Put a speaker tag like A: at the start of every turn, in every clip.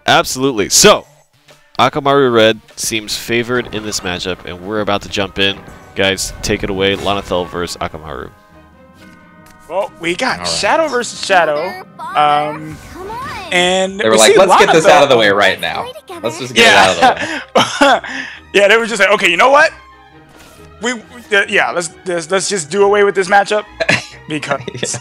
A: Absolutely. So, Akamarured Red seems favored in this matchup, and we're about to jump in. Guys, take it away. Lana'Thel versus Akamarured.
B: Well, we got Shadow versus Shadow. And
C: they were like, let's get this out of the way right now. Let's just get it out of the
B: way. Yeah, they were just like, okay, you know what? Let's just do away with this matchup because.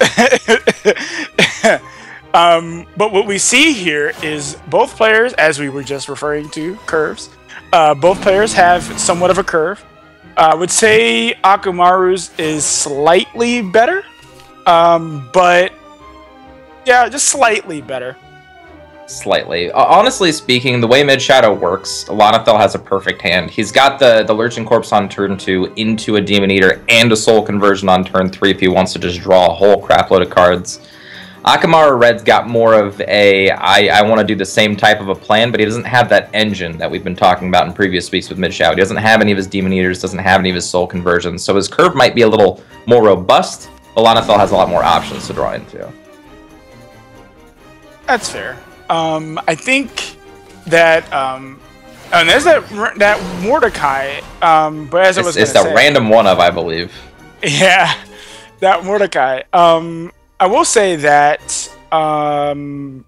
B: But what we see here is both players, as we were just referring to, curves. Both players have somewhat of a curve. I would say Akamaru's is slightly better, but yeah, just slightly better.
C: Slightly. Honestly speaking, the way Mid Shadow works, Lana'Thel has a perfect hand. He's got the Lurching Corpse on turn 2 into a Demon Eater and a Soul Conversion on turn 3 if he wants to just draw a whole crapload of cards. Akamarured Red's got more of a, I want to do the same type of a plan, but he doesn't have that engine that we've been talking about in previous weeks with Mid Shadow. He doesn't have any of his Demon Eaters, doesn't have any of his Soul Conversions, so his curve might be a little more robust, but Lana'Thel has a lot more options to draw into.
B: That's fair. I think that, and there's that Mordecai, but as I was
C: it's the random one of, I believe.
B: Yeah, that Mordecai. I will say that Akamaru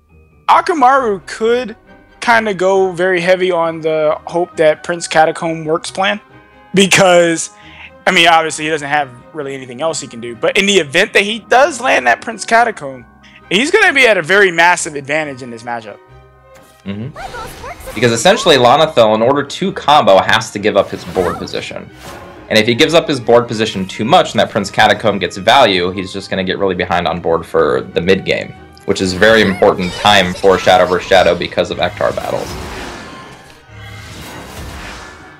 B: could kind of go very heavy on the hope that Prince Catacomb works plan, because, I mean, obviously he doesn't have really anything else he can do, but in the event that he does land that Prince Catacomb, he's going to be at a very massive advantage in this matchup.
C: Because essentially Lana'Thel, in order to combo, has to give up his board position. And if he gives up his board position too much and that Prince Catacomb gets value, he's just going to get really behind on board for the mid game, which is a very important time for Shadow vs. Shadow because of Ektar battles.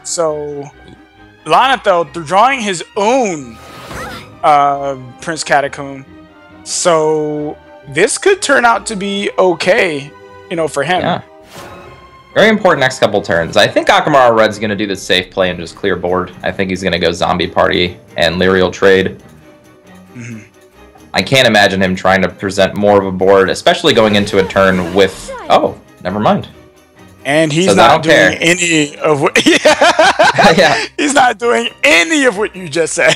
B: So, Lana'Thel, they're drawing his own Prince Catacomb. So, this could turn out to be okay, you know, for him.
C: Yeah. Very important next couple turns. I think Akamarured Red's going to do the safe play and just clear board. I think he's going to go Zombie Party and Lyrial Trade. I can't imagine him trying to present more of a board, especially going into a turn with... Oh, never mind.
B: And he's not doing any of what... Yeah. He's not doing any of what you just said.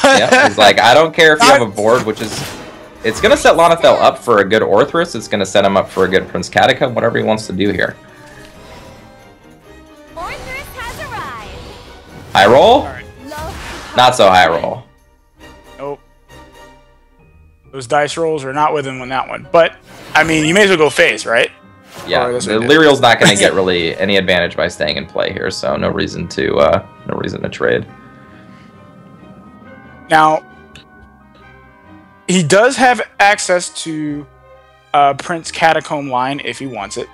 C: Yeah, he's like, I don't care if you have a board, which is... It's going to set Lana'Thel up for a good Orthrus. It's going to set him up for a good Prince Catacomb, whatever he wants to do here. High roll?
B: Right.
C: Not so high roll.
B: Nope. Those dice rolls are not with him on that one. But, I mean, you may as well go face, right?
C: Yeah, the Lyrial's not going to get really any advantage by staying in play here, so no reason to trade.
B: Now, he does have access to Prince Catacomb line if he wants it.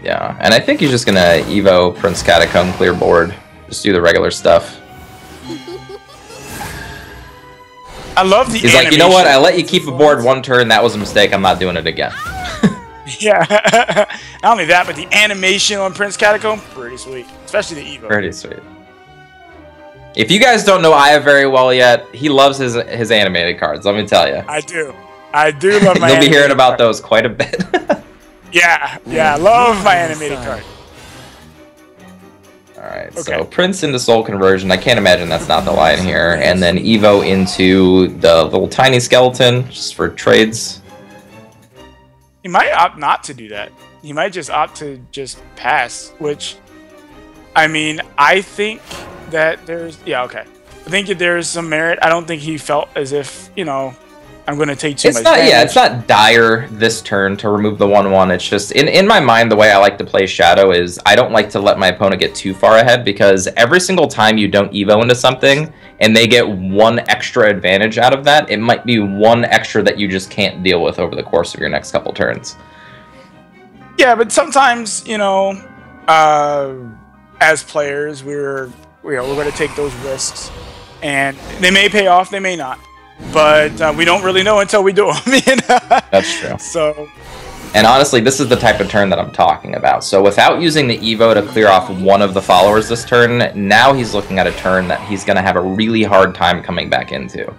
C: Yeah, and I think he's just gonna Evo Prince Catacomb, clear board, just do the regular stuff.
B: I love the
C: He's like, you know what, I let you keep a board one turn, that was a mistake, I'm not doing it again.
B: Yeah, not only that, but the animation on Prince Catacomb, pretty sweet, especially the Evo.
C: Pretty sweet. If you guys don't know Aya very well yet, he loves his animated cards, let me tell you.
B: I do love my
C: You'll be hearing about those quite a bit.
B: Yeah, I love my animated card.
C: Alright, so Prince into Soul Conversion. I can't imagine that's not the line here. And then Evo into the little tiny skeleton, just for trades.
B: He might opt not to do that. He might just opt to just pass, which, I mean, I think that there's... Yeah, okay. I think that there's some merit. I don't think he felt as if, you know... I'm going to take too much damage.
C: Yeah, it's not dire this turn to remove the 1/1. It's just, in my mind, the way I like to play Shadow is I don't like to let my opponent get too far ahead, because every single time you don't Evo into something and they get one extra advantage out of that, it might be one extra that you just can't deal with over the course of your next couple turns.
B: Yeah, but sometimes, you know, as players, we're going to take those risks. And they may pay off, they may not. But we don't really know until we do them. You know?
C: That's true.
B: So,
C: And honestly, this is the type of turn that I'm talking about. So without using the Evo to clear off one of the followers this turn, now he's looking at a turn that he's going to have a really hard time coming back into.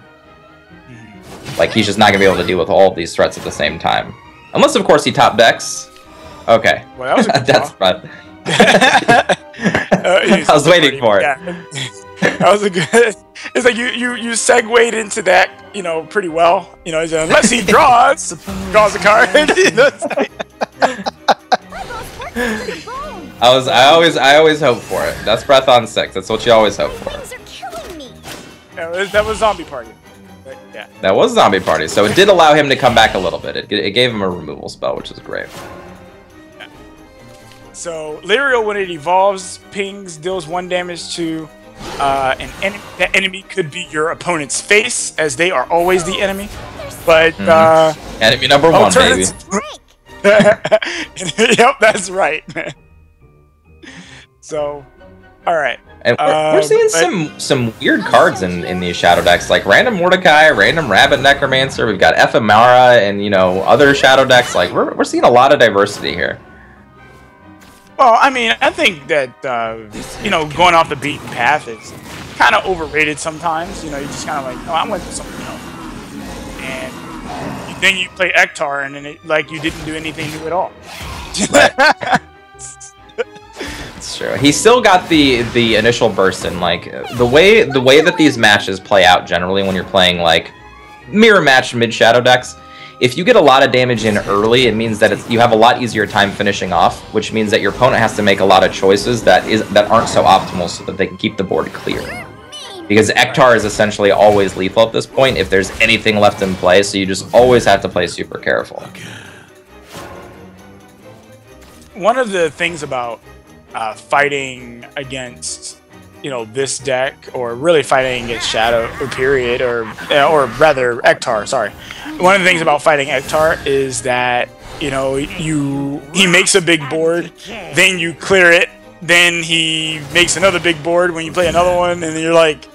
C: Like, he's just not going to be able to deal with all of these threats at the same time. Unless, of course, he top decks. Okay.
B: Well, that was a good
C: That's fun. I was waiting for it.
B: Yeah. That was a good. It's like you segued into that, you know, pretty well. You know, unless he draws a card. You know,
C: I always hope for it. That's Breath on 6. That's what you always hope for.
B: Yeah, that was Zombie Party. But, yeah.
C: That was Zombie Party, so it did allow him to come back a little bit. It gave him a removal spell, which is great.
B: Yeah. So Lyrio, when it evolves, pings, deals 1 damage to an enemy. That enemy could be your opponent's face, as they are always the enemy. But
C: enemy number 1, baby.
B: Yep, that's right. So, all right.
C: And we're seeing some weird cards in these Shadow decks, like random Mordecai, random Rabbit Necromancer. We've got Ephemera, and you know, other Shadow decks. Like we're seeing a lot of diversity here.
B: Well, I mean, I think that you know, going off the beaten path is kind of overrated sometimes. You know, you just kind of like, oh, I went to something else, and then you play Ektar, and then it, like you didn't do anything new at all.
C: It's true. He still got the initial burst in. Like the way that these matches play out generally when you're playing like mirror match mid Shadow decks. If you get a lot of damage in early, it means that you have a lot easier time finishing off, which means that your opponent has to make a lot of choices that aren't so optimal so that they can keep the board clear. Because Ektar is essentially always lethal at this point if there's anything left in play, so you just always have to play super careful.
B: One of the things about fighting against, you know, this deck, or really fighting against Shadow, period, or rather Ektar, sorry. One of the things about fighting Ektar is that, you know, he makes a big board, then you clear it, then he makes another big board when you play another one, and you're like,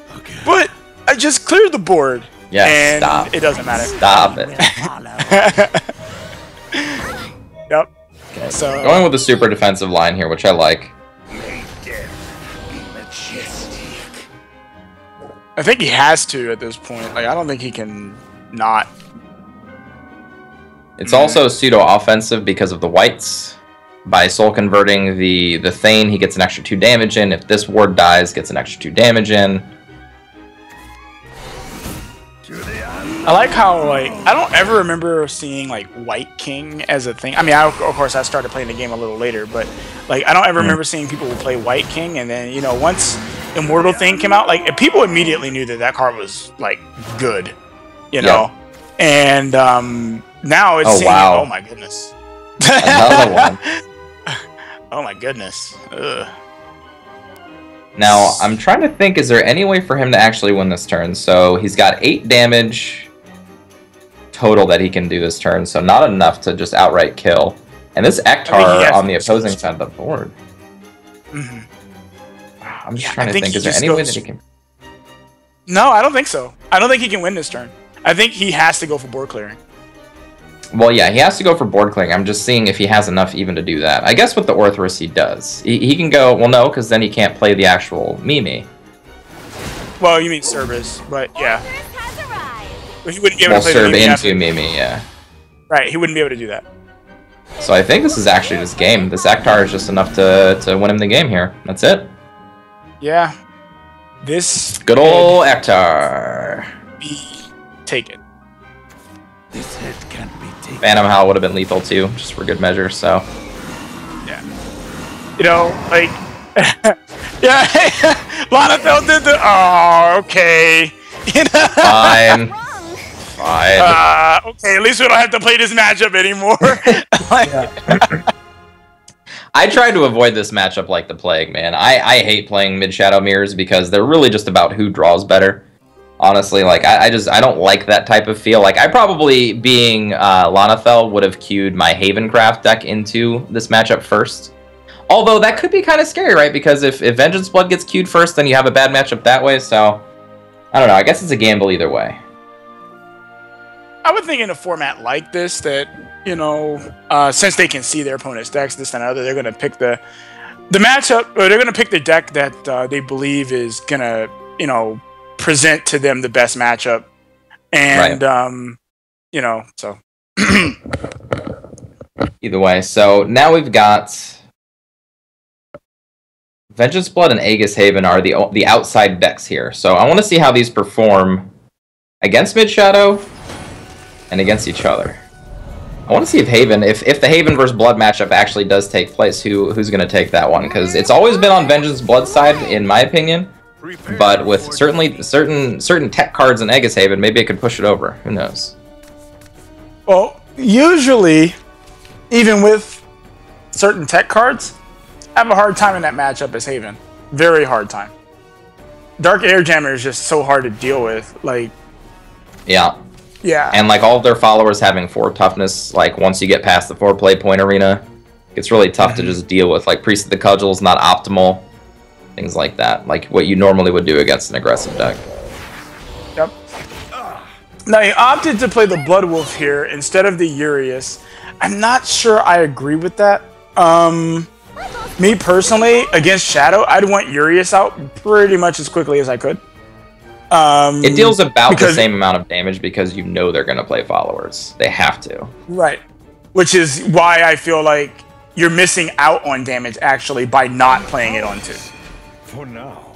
B: but I just cleared the board.
C: Yeah,
B: and
C: stop.
B: It doesn't matter.
C: Stop it.
B: Yep.
C: Okay.
B: So
C: going with the super defensive line here, which I like.
B: I think he has to at this point. Like, I don't think he can not.
C: It's also pseudo-offensive because of the whites. By soul converting the Thane, he gets an extra 2 damage in. If this ward dies, gets an extra 2 damage in.
B: I like how, like, I don't ever remember seeing, like, White King as a thing. I mean, of course, I started playing the game a little later, but, like, I don't ever remember seeing people who play White King, and then, you know, once Immortal Thing came out, like, people immediately knew that card was, like, good, you know? And, now it's
C: wow.
B: Oh my goodness.
C: Another one.
B: Oh my goodness. Ugh.
C: Now, I'm trying to think, is there any way for him to actually win this turn? So he's got 8 damage total that he can do this turn, so not enough to just outright kill. And this Ektar on the opposing side of the board. I'm just trying to think, is there any way that he can...
B: No, I don't think so. I don't think he can win this turn. I think he has to go for board clearing.
C: Well, yeah, he has to go for board clearing. I'm just seeing if he has enough even to do that. I guess with the Orthrus he does. He can go, well, no, because then he can't play the actual Mimi.
B: Well, you mean Cerberus, but yeah. But he wouldn't be able to play
C: serve into Mimi, yeah.
B: Right, he wouldn't be able to do that.
C: So I think this is actually this game. This Ektar is just enough to win him the game here. That's it.
B: Yeah. This
C: good old Ektar.
B: Be taken.
D: This head can't be taken.
C: Phantom Howl would have been lethal too, just for good measure, so.
B: Yeah. You know, like... yeah, Lana'Thel did the... Oh, okay. You know?
C: Fine. Fine.
B: Okay, at least we don't have to play this matchup anymore.
C: I tried to avoid this matchup like the plague, man. I hate playing mid-shadow mirrors because they're really just about who draws better. Honestly, like, I don't like that type of feel. Like, I probably, being Lana'Thel, would have queued my Havencraft deck into this matchup first. Although, that could be kind of scary, right? Because if Vengeance Blood gets queued first, then you have a bad matchup that way, so... I don't know, I guess it's a gamble either way.
B: I would think in a format like this that, you know, since they can see their opponent's decks, this and other, they're going to pick the matchup, or they're going to pick the deck that they believe is going to, you know, present to them the best matchup. And, you know, so.
C: Either way, so now we've got Vengeance Blood and Aegis Haven are the outside decks here. So I want to see how these perform against Mid Shadow and against each other. I want to see if Haven, if the Haven versus Blood matchup actually does take place, who's going to take that one? Because it's always been on Vengeance Blood side, in my opinion. But with certain tech cards in Aegis Haven, maybe it could push it over. Who knows?
B: Well, usually, even with certain tech cards, I have a hard time in that matchup as Haven. Very hard time. Dark Air Jammer is just so hard to deal with. Like,
C: yeah. And like all of their followers having 4 toughness, like once you get past the 4 play point arena, it's really tough to just deal with. Like Priest of the Cudgel's not optimal. Things like that. Like what you normally would do against an aggressive deck.
B: Yep. Now he opted to play the Blood Wolf here instead of the Urius. I'm not sure I agree with that. Me personally, against Shadow, I'd want Urius out pretty much as quickly as I could.
C: It deals about the same amount of damage because you know they're going to play followers. They have to. Right.
B: Which is why I feel like you're missing out on damage, actually, by not playing it on 2.
D: For now.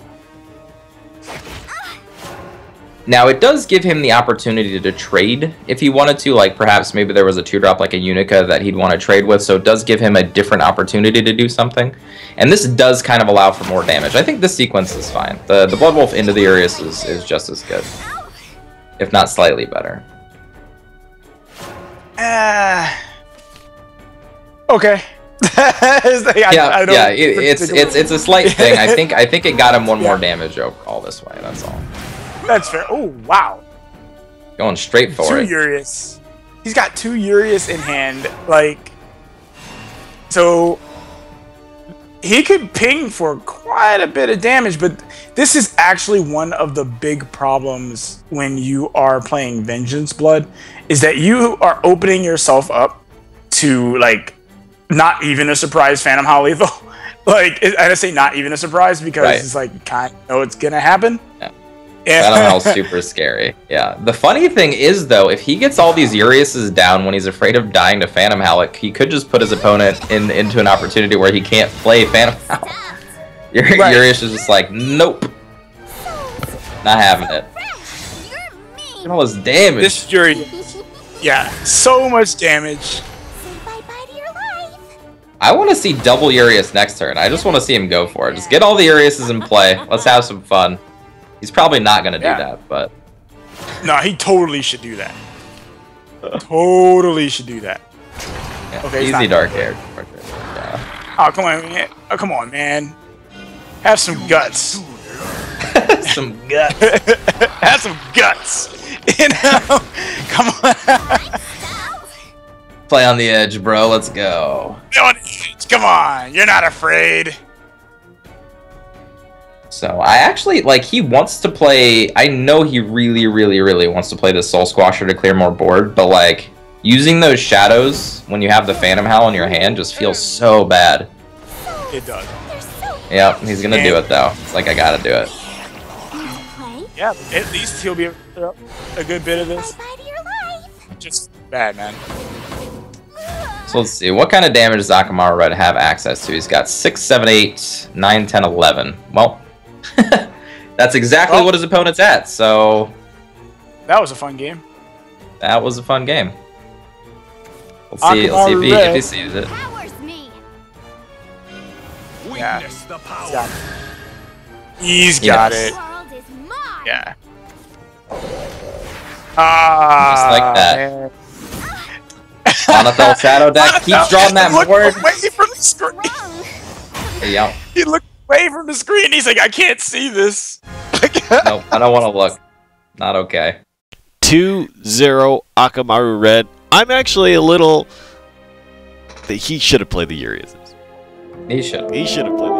C: Now, it does give him the opportunity to trade if he wanted to. Like, perhaps maybe there was a 2-drop like a Unica that he'd want to trade with, so it does give him a different opportunity to do something. And this does kind of allow for more damage. I think this sequence is fine. The Blood Wolf into the Urius is just as good, if not slightly better.
B: Okay.
C: It's a slight thing. I think it got him 1 more damage all this way. That's all.
B: That's fair. Oh wow.
C: Going straight for it.
B: 2 Urius. He's got 2 Urius in hand. Like, so he could ping for quite a bit of damage, but this is actually one of the big problems when you are playing Vengeance Blood, is that you are opening yourself up to, like, not even a surprise Phantom Howl lethal. Like, I say not even a surprise because it's like, you kind of know it's gonna happen.
C: Phantom Howl's super scary. Yeah. The funny thing is, though, if he gets all these Uriuses down when he's afraid of dying to Phantom Howl, he could just put his opponent into an opportunity where he can't play Phantom Howl. Urius is just like, nope. Not having it. Look at all this damage.
B: This Urius. Yeah. So much damage.
C: I want to see double Urius next turn. I just want to see him go for it. Just get all the Uriuses in play. Let's have some fun. He's probably not going to do that, but...
B: No, he totally should do that. Totally should do that.
C: Yeah,
B: okay,
C: easy Dark Air. Yeah.
B: Oh, come on, man. Oh, come on, man. Have some guts.
C: Some guts.
B: Have some guts. You know? Come on.
C: Play on the edge, bro. Let's go.
B: Come on. You're not afraid.
C: So I actually, like, he wants to play, I know he really, really, really wants to play the Soul Squasher to clear more board, but, like, using those shadows when you have the Phantom Howl in your hand just feels so bad.
B: It does.
C: Yep, he's gonna do it, though. It's like, I gotta do it.
B: Yeah, at least he'll be able to clear up a good bit of this. Just bad, man.
C: So let's see, what kind of damage does Akamarured have access to? He's got 6, 7, 8, 9, 10, 11. Well, that's exactly what his opponent's at, so...
B: That was a fun game.
C: That was a fun game. Let's see if he sees it.
B: Yeah. He's got it. Yeah.
C: Just like that. Lana'Thel Shadow deck keeps drawing that board.
B: Away from the screen.
C: Yep.
B: He looked away from the screen. He's like, I can't see this.
C: Nope, I don't want to look. Not okay.
A: 2-0 Akamarured. I'm actually a little... He should have played the Urias.
C: He should.
A: He should have played